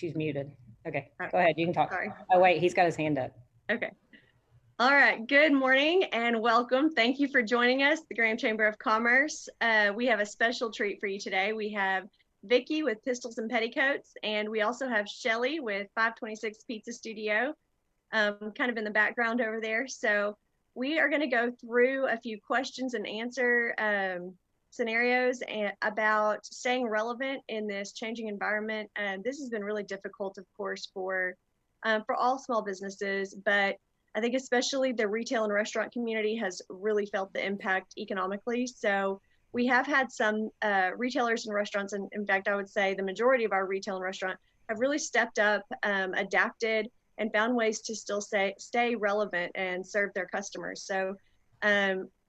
She's muted. Okay, Oh, go ahead. You can talk. sorry. Oh, wait, he's got his hand up. Okay. All right. Good morning and welcome. Thank you for joining us, the Graham Chamber of Commerce. We have a special treat for you today. We have Vicki with Pistols and Petticoats, and we also have Shelly with 526 Pizza Studio, kind of in the background over there. So we are going to go through a few questions and answer scenarios about staying relevant in this changing environment. And this has been really difficult, of course, for all small businesses, but I think especially the retail and restaurant community has really felt the impact economically. So we have had some retailers and restaurants, and in fact, I would say the majority of our retail and restaurant have really stepped up, adapted, and found ways to still stay relevant and serve their customers. So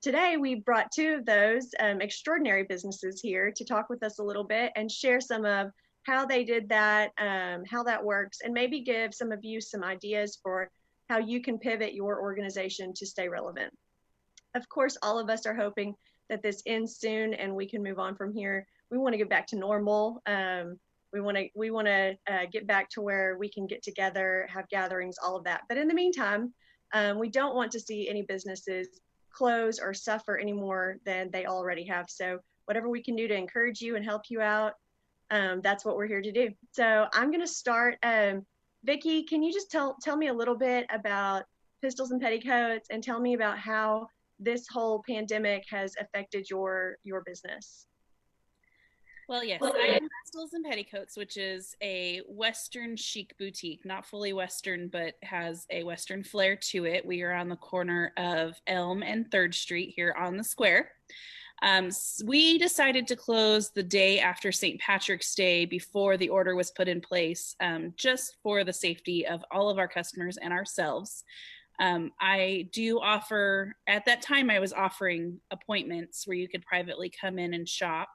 today we brought two of those extraordinary businesses here to talk with us a little bit and share some of how they did that, how that works, and maybe give some of you some ideas for how you can pivot your organization to stay relevant. Of course, all of us are hoping that this ends soon and we can move on from here. We want to get back to normal. We want to get back to where we can get together, have gatherings, all of that. But in the meantime, we don't want to see any businesses close or suffer any more than they already have. So whatever we can do to encourage you and help you out, that's what we're here to do. So I'm going to start. Vicki, can you just tell me a little bit about Pistols and Petticoats and tell me about how this whole pandemic has affected your business? Well, yes, I am Pistols and Petticoats, which is a Western chic boutique, not fully Western, but has a Western flair to it. We are on the corner of Elm and 3rd Street here on the square. We decided to close the day after St. Patrick's Day before the order was put in place, just for the safety of all of our customers and ourselves. I do offer, at that time I was offering appointments where you could privately come in and shop.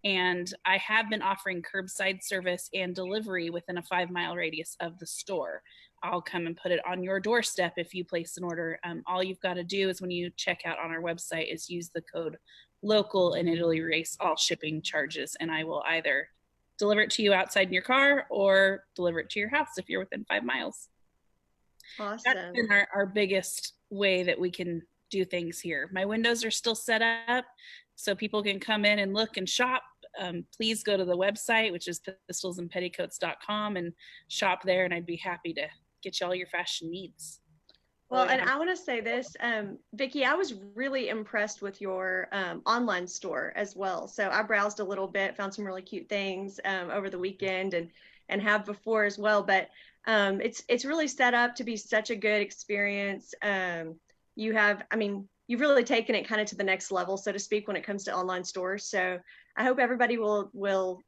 And I have been offering curbside service and delivery within a 5-mile radius of the store. I'll come and put it on your doorstep if you place an order. All you've got to do is when you check out on our website is use the code local and it'll erase all shipping charges, and I will either deliver it to you outside in your car or deliver it to your house if you're within 5 miles. Awesome. That's been our biggest way that we can do things here. My windows are still set up so people can come in and look and shop. Please go to the website, which is pistolsandpetticoats.com, and shop there, and I'd be happy to get you all your fashion needs. Well, and I want to say this, Vicki, I was really impressed with your online store as well. So I browsed a little bit, found some really cute things over the weekend and have before as well. But it's really set up to be such a good experience. You've really taken it kind of to the next level, so to speak, when it comes to online stores. So I hope everybody will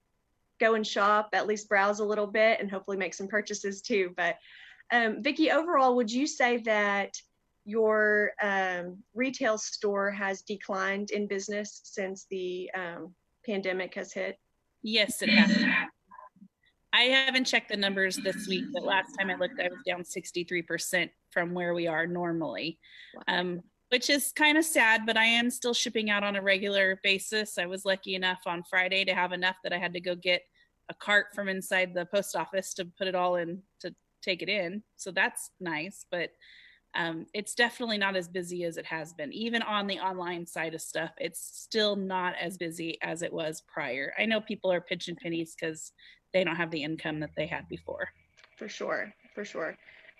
go and shop, at least browse a little bit, and hopefully make some purchases too. But Vicki, overall, would you say that your retail store has declined in business since the pandemic has hit? Yes, it has. I haven't checked the numbers this week, but last time I looked, I was down 63% from where we are normally, which is kind of sad, but I am still shipping out on a regular basis. I was lucky enough on Friday to have enough that I had to go get a cart from inside the post office to put it all in to take it in. So that's nice, but it's definitely not as busy as it has been. Even on the online side of stuff, it's still not as busy as it was prior. I know people are pinching pennies because they don't have the income that they had before. For sure.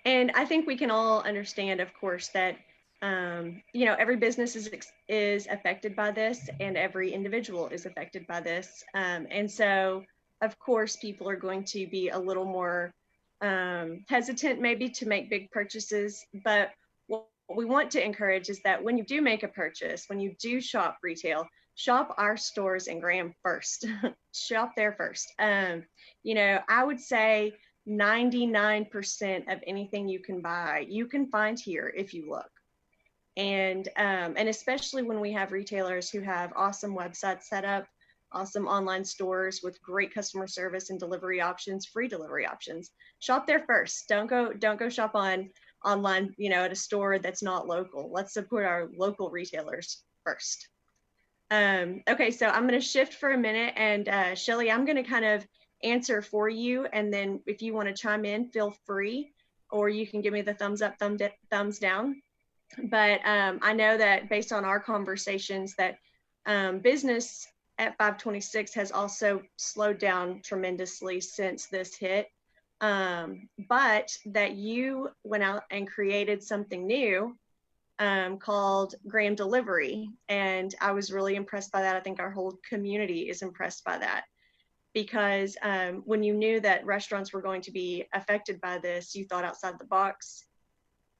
And I think we can all understand, of course, that every business is affected by this, and every individual is affected by this. And so, of course, people are going to be a little more hesitant maybe to make big purchases. But what we want to encourage is that when you do make a purchase, when you do shop retail, shop our stores in Graham first. Shop there first. I would say 99% of anything you can buy, you can find here if you look. And especially when we have retailers who have awesome websites set up, awesome online stores with great customer service and delivery options, free delivery options. Shop there first. Don't go shop online, at a store that's not local. Let's support our local retailers first. Okay, so I'm going to shift for a minute, and Shelly, I'm going to kind of answer for you. And then if you want to chime in, feel free, or you can give me the thumbs up, thumbs down. But I know that based on our conversations that business at 526 has also slowed down tremendously since this hit. But that you went out and created something new called Graham Delivery. And I was really impressed by that. I think our whole community is impressed by that, because when you knew that restaurants were going to be affected by this, you thought outside the box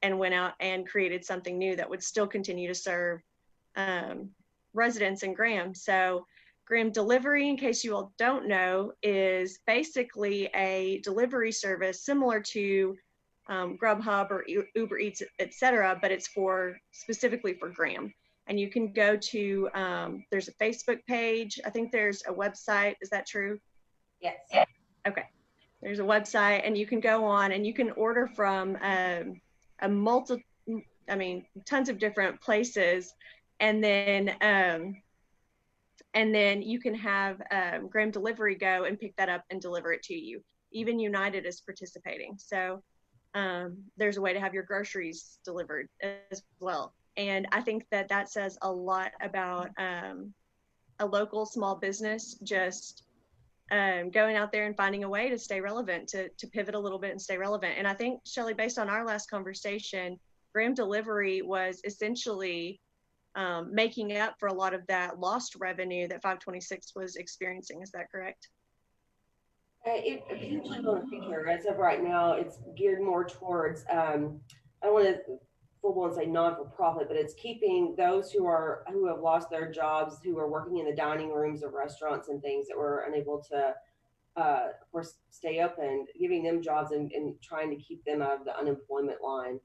and went out and created something new that would still continue to serve residents in Graham. So Graham Delivery, in case you all don't know, is basically a delivery service similar to Grubhub or Uber Eats, etc., but it's specifically for Graham. And you can go to, there's a Facebook page. I think there's a website. Is that true? Yes. Okay. There's a website, and you can go on and you can order from tons of different places. And then you can have Graham Delivery go and pick that up and deliver it to you. Even United is participating. So there's a way to have your groceries delivered as well. And I think that says a lot about a local small business just going out there and finding a way to stay relevant, to pivot a little bit and stay relevant. And I think, Shelly, based on our last conversation, Graham Delivery was essentially making up for a lot of that lost revenue that 526 was experiencing. Is that correct? It potentially will in the future. As of right now, it's geared more towards, I don't want to full-blown say non-for-profit, but it's keeping those who have lost their jobs, who are working in the dining rooms of restaurants and things that were unable to of course stay open, giving them jobs and trying to keep them out of the unemployment line.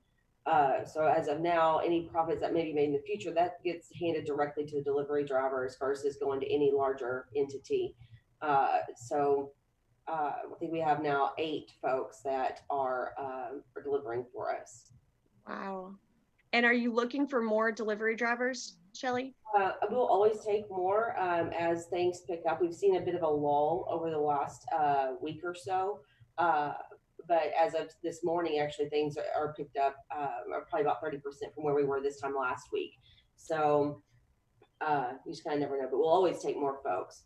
So as of now, any profits that may be made in the future, that gets handed directly to the delivery drivers versus going to any larger entity. I think we have now 8 folks that are delivering for us. Wow. And are you looking for more delivery drivers, Shelly? We'll always take more as things pick up. We've seen a bit of a lull over the last week or so. But as of this morning, actually, things are picked up, are probably about 30% from where we were this time last week. So you just kind of never know, but we'll always take more folks.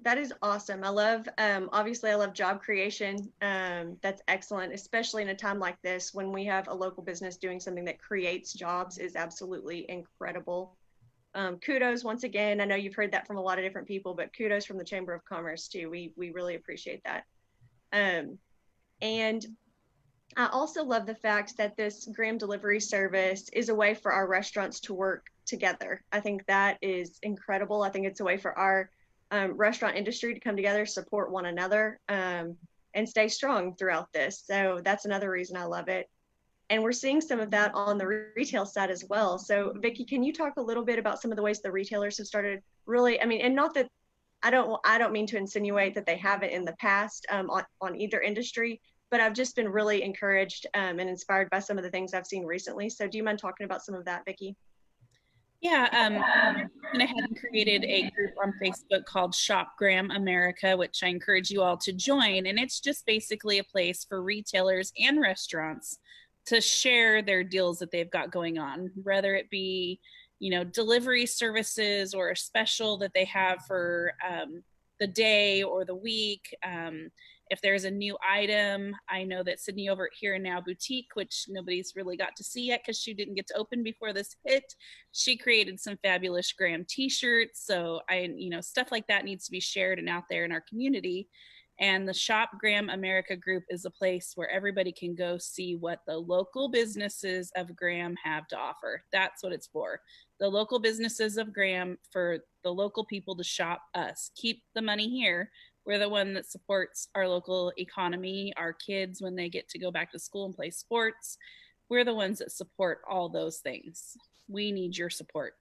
That is awesome. I love, obviously I love job creation. That's excellent, especially in a time like this when we have a local business doing something that creates jobs is absolutely incredible. Kudos once again. I know you've heard that from a lot of different people, but kudos from the Chamber of Commerce too. We really appreciate that. And I also love the fact that this Graham Delivery service is a way for our restaurants to work together. I think that is incredible. I think it's a way for our restaurant industry to come together, support one another, and stay strong throughout this. So that's another reason I love it. And we're seeing some of that on the retail side as well. So Vicki, can you talk a little bit about some of the ways the retailers have started really, and not that I don't mean to insinuate that they haven't in the past on either industry, but I've just been really encouraged and inspired by some of the things I've seen recently. So do you mind talking about some of that, Vicki? Yeah, I went ahead and created a group on Facebook called Shop Graham America, which I encourage you all to join. And it's just basically a place for retailers and restaurants to share their deals that they've got going on, whether it be, delivery services or a special that they have for the day or the week. If there's a new item, I know that Sydney over at Here and Now Boutique, which nobody's really got to see yet because she didn't get to open before this hit, she created some fabulous Graham t-shirts. So stuff like that needs to be shared and out there in our community. And the Shop Graham America group is a place where everybody can go see what the local businesses of Graham have to offer. That's what it's for. The local businesses of Graham, for the local people to shop us. Keep the money here. We're the one that supports our local economy, our kids when they get to go back to school and play sports. We're the ones that support all those things. We need your support.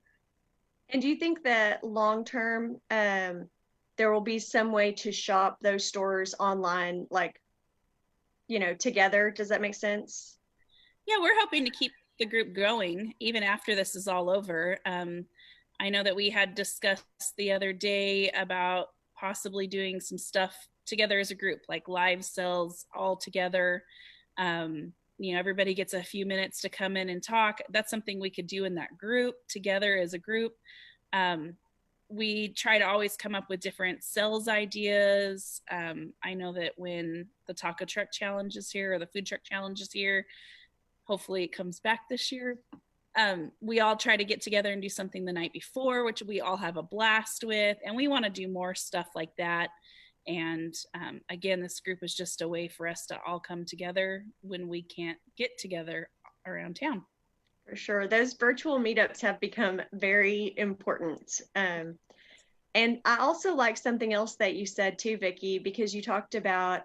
And do you think that long term, there will be some way to shop those stores online, together? Does that make sense? Yeah, we're hoping to keep the group going even after this is all over. I know that we had discussed the other day about possibly doing some stuff together as a group, like live sales all together. Everybody gets a few minutes to come in and talk. That's something we could do in that group together as a group. We try to always come up with different sales ideas. I know that when the taco truck challenge is here, or the food truck challenge is here, hopefully it comes back this year. We all try to get together and do something the night before, which we all have a blast with, and we want to do more stuff like that. And again, this group is just a way for us to all come together when we can't get together around town. For sure. Those virtual meetups have become very important. And I also like something else that you said too, Vicki, because you talked about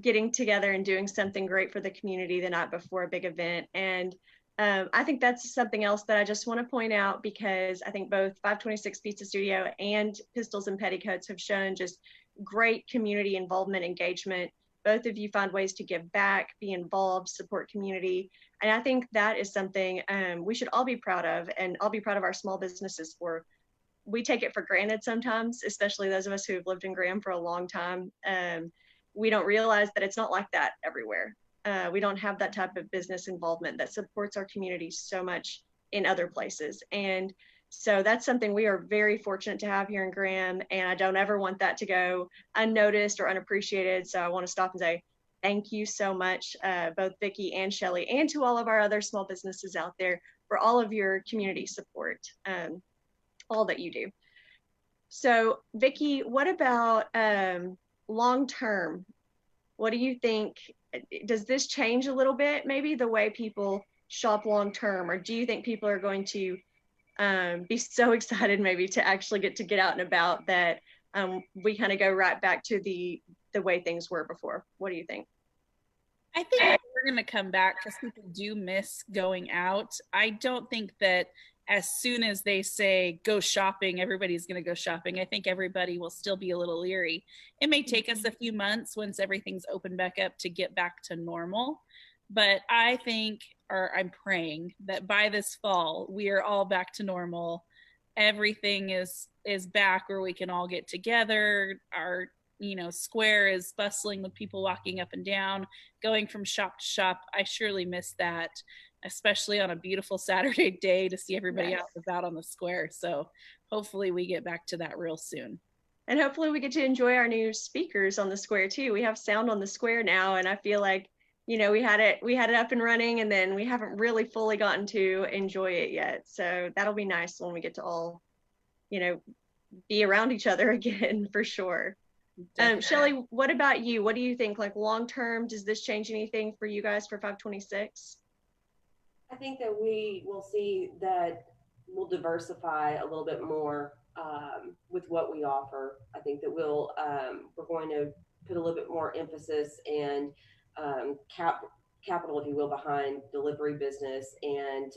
getting together and doing something great for the community the night before a big event. And I think that's something else that I just want to point out, because I think both 526 Pizza Studio and Pistols and Petticoats have shown just great community involvement, engagement. Both of you find ways to give back, be involved, support community. And I think that is something we should all be proud of, and I'll be proud of our small businesses for. We take it for granted sometimes, especially those of us who have lived in Graham for a long time. We don't realize that it's not like that everywhere. We don't have that type of business involvement that supports our community so much in other places. And so that's something we are very fortunate to have here in Graham, and I don't ever want that to go unnoticed or unappreciated. So I want to stop and say thank you so much, both Vicki and Shelly, and to all of our other small businesses out there for all of your community support, all that you do. So Vicki, what about long-term? What do you think? Does this change a little bit, maybe the way people shop long-term, or do you think people are going to be so excited maybe to actually get out and about that we kind of go right back to the way things were before? What do you think? I think we're going to come back because people do miss going out. I don't think that as soon as they say go shopping, everybody's going to go shopping. I think everybody will still be a little leery. It may take us a few months once everything's opened back up to get back to normal. But I think, or I'm praying, that by this fall, we are all back to normal. Everything is back where we can all get together. Our square is bustling with people walking up and down, going from shop to shop. I surely miss that, especially on a beautiful Saturday day, to see everybody out and about on the square. So hopefully we get back to that real soon. And hopefully we get to enjoy our new speakers on the square too. We have sound on the square now, and I feel like we had it up and running, and then we haven't really fully gotten to enjoy it yet. So that'll be nice when we get to all, be around each other again, for sure. Shelly, what about you? What do you think? Like long term, does this change anything for you guys for 526? I think that we will see that we'll diversify a little bit more with what we offer. I think that we're going to put a little bit more emphasis and capital, if you will, behind delivery business and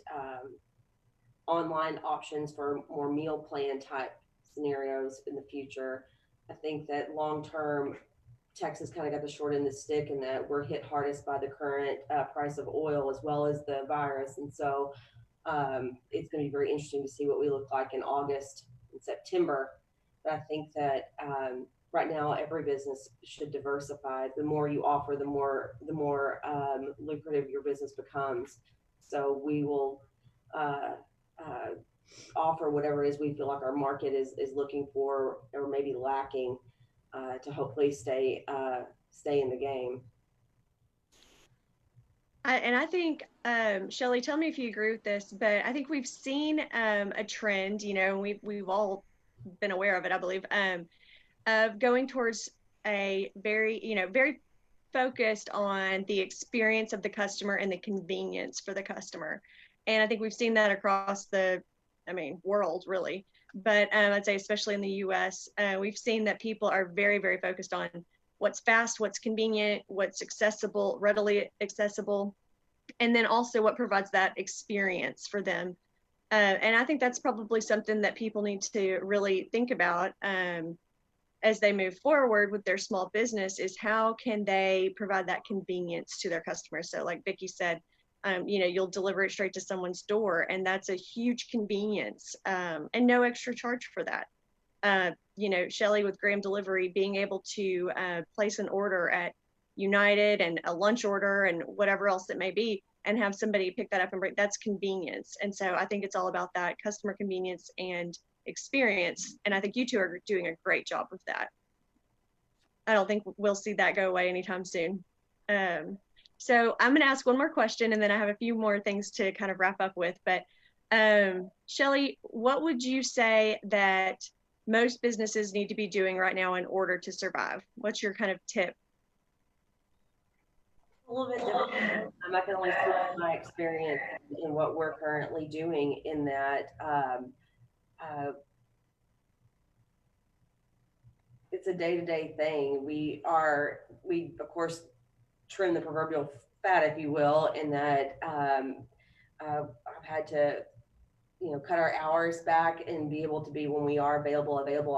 online options for more meal plan type scenarios in the future. I think that long term, Texas kind of got the short end of the stick in that we're hit hardest by the current price of oil as well as the virus. And so it's going to be very interesting to see what we look like in August and September. But I think that right now every business should diversify. The more you offer, the more lucrative your business becomes. So we will offer whatever it is we feel like our market is looking for or maybe lacking to hopefully stay in the game. I think, Shelly, tell me if you agree with this, but I think we've seen a trend, we've all been aware of it, I believe, of going towards a very focused on the experience of the customer and the convenience for the customer. And I think we've seen that across the world, really. But I'd say especially in the US, we've seen that people are very, very focused on what's fast, what's convenient, what's accessible, readily accessible, and then also what provides that experience for them. And I think that's probably something that people need to really think about as they move forward with their small business, is how can they provide that convenience to their customers. So like Vicki said, you'll deliver it straight to someone's door, and that's a huge convenience, and no extra charge for that. Shelly with Graham Delivery being able to place an order at United and a lunch order and whatever else it may be, and have somebody pick that up and bring, that's convenience. And so I think it's all about that customer convenience and experience. And I think you two are doing a great job with that. I don't think we'll see that go away anytime soon. So I'm going to ask one more question, and then I have a few more things to kind of wrap up with. But Shelly, what would you say that most businesses need to be doing right now in order to survive? What's your kind of tip? A little bit different. I can only speak from my experience in what we're currently doing in that it's a day-to-day thing. We of course trim the proverbial fat, if you will, in that I've had to cut our hours back and be able to be, when we are available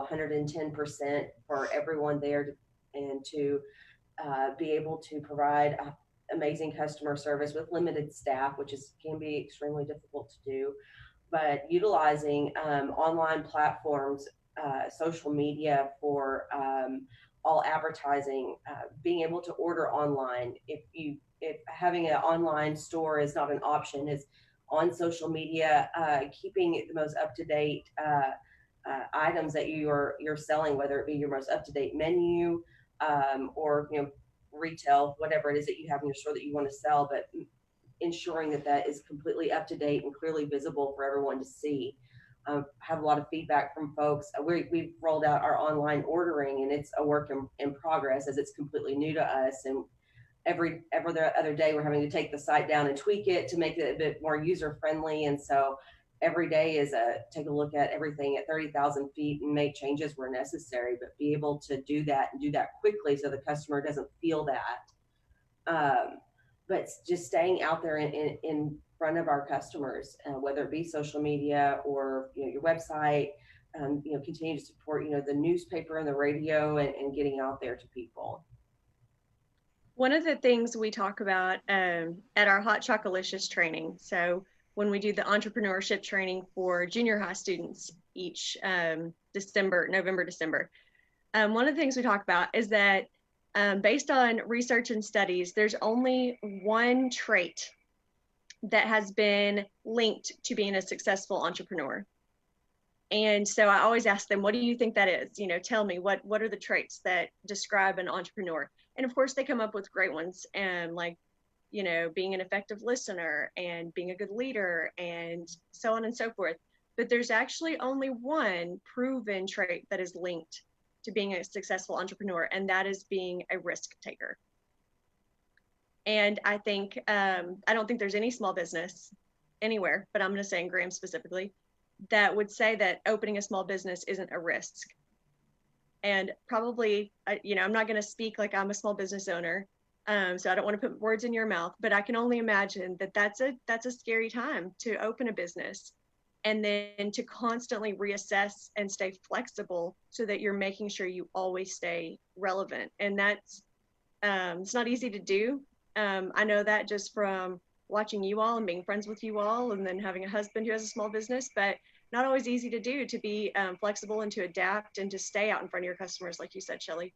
110% for everyone there, and to be able to provide amazing customer service with limited staff, which can be extremely difficult to do. But utilizing online platforms, social media for all advertising, being able to order online. If having an online store is not an option, is on social media, keeping the most up-to-date items that you're selling, whether it be your most up-to-date menu, or retail, whatever it is that you have in your store that you want to sell, but ensuring that is completely up-to-date and clearly visible for everyone to see. Have a lot of feedback from folks. We've rolled out our online ordering, and it's a work in progress, as it's completely new to us. And every other day we're having to take the site down and tweak it to make it a bit more user friendly. And so every day is take a look at everything at 30,000 feet and make changes where necessary, but be able to do that and do that quickly so the customer doesn't feel that. But just staying out there in front of our customers, whether it be social media or your website, continue to support the newspaper and the radio, and getting out there to people. One of the things we talk about at our Hot Chocolicious training, so when we do the entrepreneurship training for junior high students each November, December, one of the things we talk about is that based on research and studies, there's only one trait that has been linked to being a successful entrepreneur. And so I always ask them, what do you think that is? Tell me, what are the traits that describe an entrepreneur? And of course they come up with great ones, and like, being an effective listener and being a good leader and so on and so forth. But there's actually only one proven trait that is linked to being a successful entrepreneur, and that is being a risk taker. And I think, I don't think there's any small business anywhere, but I'm going to say in Graham specifically, that would say that opening a small business isn't a risk. And probably, I'm not going to speak like I'm a small business owner, so I don't want to put words in your mouth, but I can only imagine that that's a scary time to open a business, and then to constantly reassess and stay flexible so that you're making sure you always stay relevant. And that's, it's not easy to do. I know that just from watching you all and being friends with you all, and then having a husband who has a small business, but not always easy to do, to be flexible and to adapt and to stay out in front of your customers, like you said, Shelly.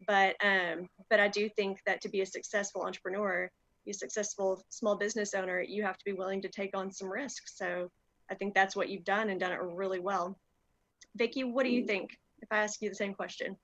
But I do think that to be a successful entrepreneur, be a successful small business owner, you have to be willing to take on some risks. So I think that's what you've done, and done it really well. Vicki, what do you think if I ask you the same question?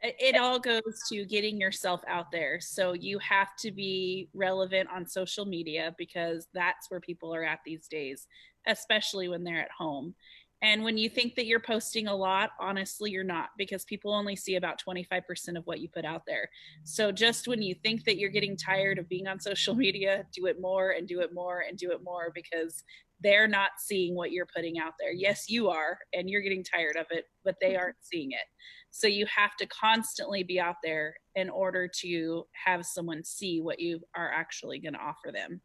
It all goes to getting yourself out there. So you have to be relevant on social media, because that's where people are at these days, especially when they're at home. And when you think that you're posting a lot, honestly, you're not, because people only see about 25% of what you put out there. So just when you think that you're getting tired of being on social media, do it more and do it more and do it more, because they're not seeing what you're putting out there. Yes, you are, and you're getting tired of it, but they aren't seeing it. So you have to constantly be out there in order to have someone see what you are actually going to offer them.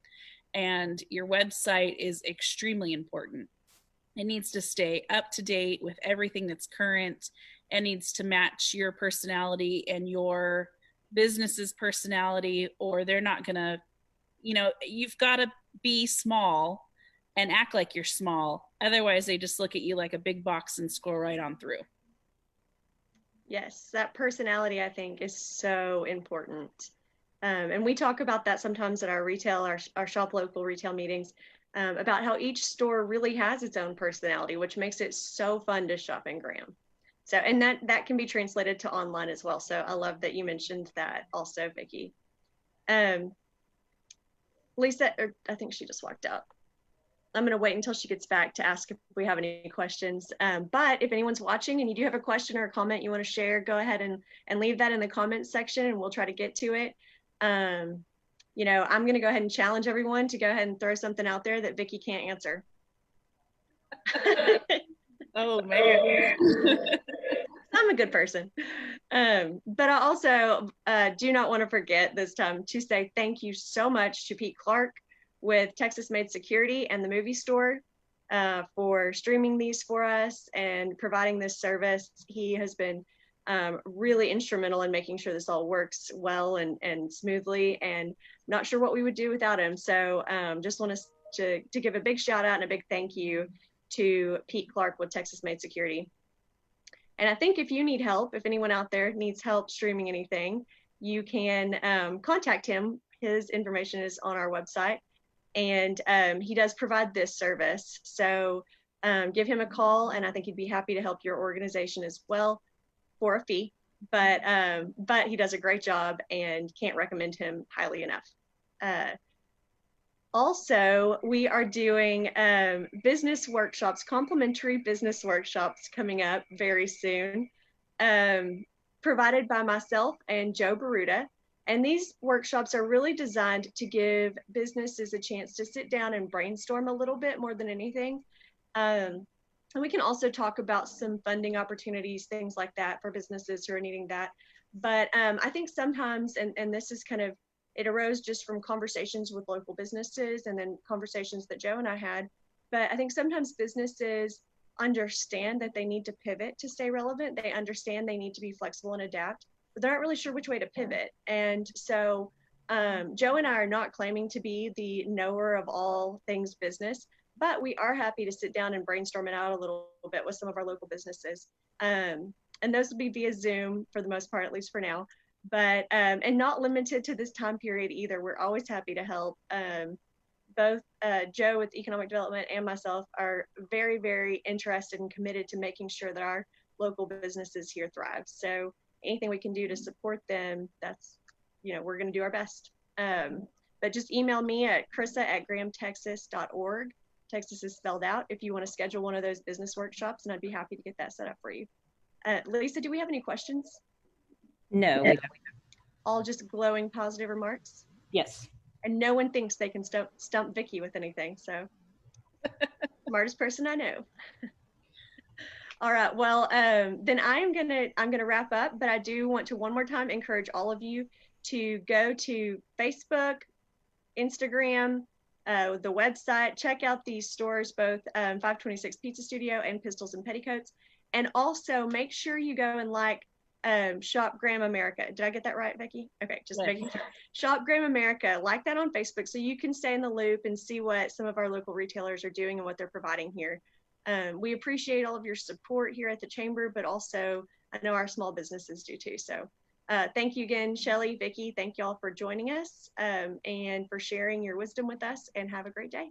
And your website is extremely important. It needs to stay up to date with everything that's current. It needs to match your personality and your business's personality, or they're not going to, you've got to be small and act like you're small. Otherwise, they just look at you like a big box and scroll right on through. Yes, that personality, I think, is so important. And we talk about that sometimes at our retail, our shop local retail meetings, about how each store really has its own personality, which makes it so fun to shop in Graham. So, and that can be translated to online as well. So I love that you mentioned that also, Vicki. Lisa, I think she just walked out. I'm going to wait until she gets back to ask if we have any questions. But if anyone's watching and you do have a question or a comment you want to share, go ahead and leave that in the comments section and we'll try to get to it. You know, I'm going to go ahead and challenge everyone to go ahead and throw something out there that Vicki can't answer. Oh man. I'm a good person. But I also do not want to forget this time to say thank you so much to Pete Clark with Texas Made Security and the movie store for streaming these for us and providing this service. He has been really instrumental in making sure this all works well and smoothly, and not sure what we would do without him. So just want to give a big shout out and a big thank you to Pete Clark with Texas Made Security. And I think if you need help, if anyone out there needs help streaming anything, you can contact him. His information is on our website. And he does provide this service. So give him a call, and I think he'd be happy to help your organization as well for a fee. But he does a great job and can't recommend him highly enough. Also, we are doing business workshops, complimentary business workshops coming up very soon, provided by myself and Joe Baruta. And these workshops are really designed to give businesses a chance to sit down and brainstorm a little bit more than anything. And we can also talk about some funding opportunities, things like that for businesses who are needing that. But I think sometimes, and this is kind of, it arose just from conversations with local businesses and then conversations that Joe and I had. But I think sometimes businesses understand that they need to pivot to stay relevant. They understand they need to be flexible and adapt, but they're not really sure which way to pivot. And so Joe and I are not claiming to be the knower of all things business, but we are happy to sit down and brainstorm it out a little bit with some of our local businesses. And those will be via Zoom for the most part, at least for now. But and not limited to this time period either. We're always happy to help. Both Joe with economic development and myself are very, very interested and committed to making sure that our local businesses here thrive. So anything we can do to support them, that's, you know, we're going to do our best. But just email me at krisa@grahamtexas.org. Texas is spelled out if you want to schedule one of those business workshops, and I'd be happy to get that set up for you. Lisa, do we have any questions? No, we don't. All just glowing positive remarks? Yes. And no one thinks they can stump Vicki with anything, so smartest person I know. All right, well, then I'm gonna wrap up, but I do want to one more time encourage all of you to go to Facebook, Instagram, the website, check out these stores, both 526 Pizza Studio and Pistols and Petticoats, and also make sure you go and like Shop Graham America. Did I get that right, Vicki? Okay, just making sure. Shop Graham America, like that on Facebook so you can stay in the loop and see what some of our local retailers are doing and what they're providing here. We appreciate all of your support here at the Chamber, but also I know our small businesses do too. So thank you again, Shelly, Vicki. Thank y'all for joining us and for sharing your wisdom with us, and have a great day.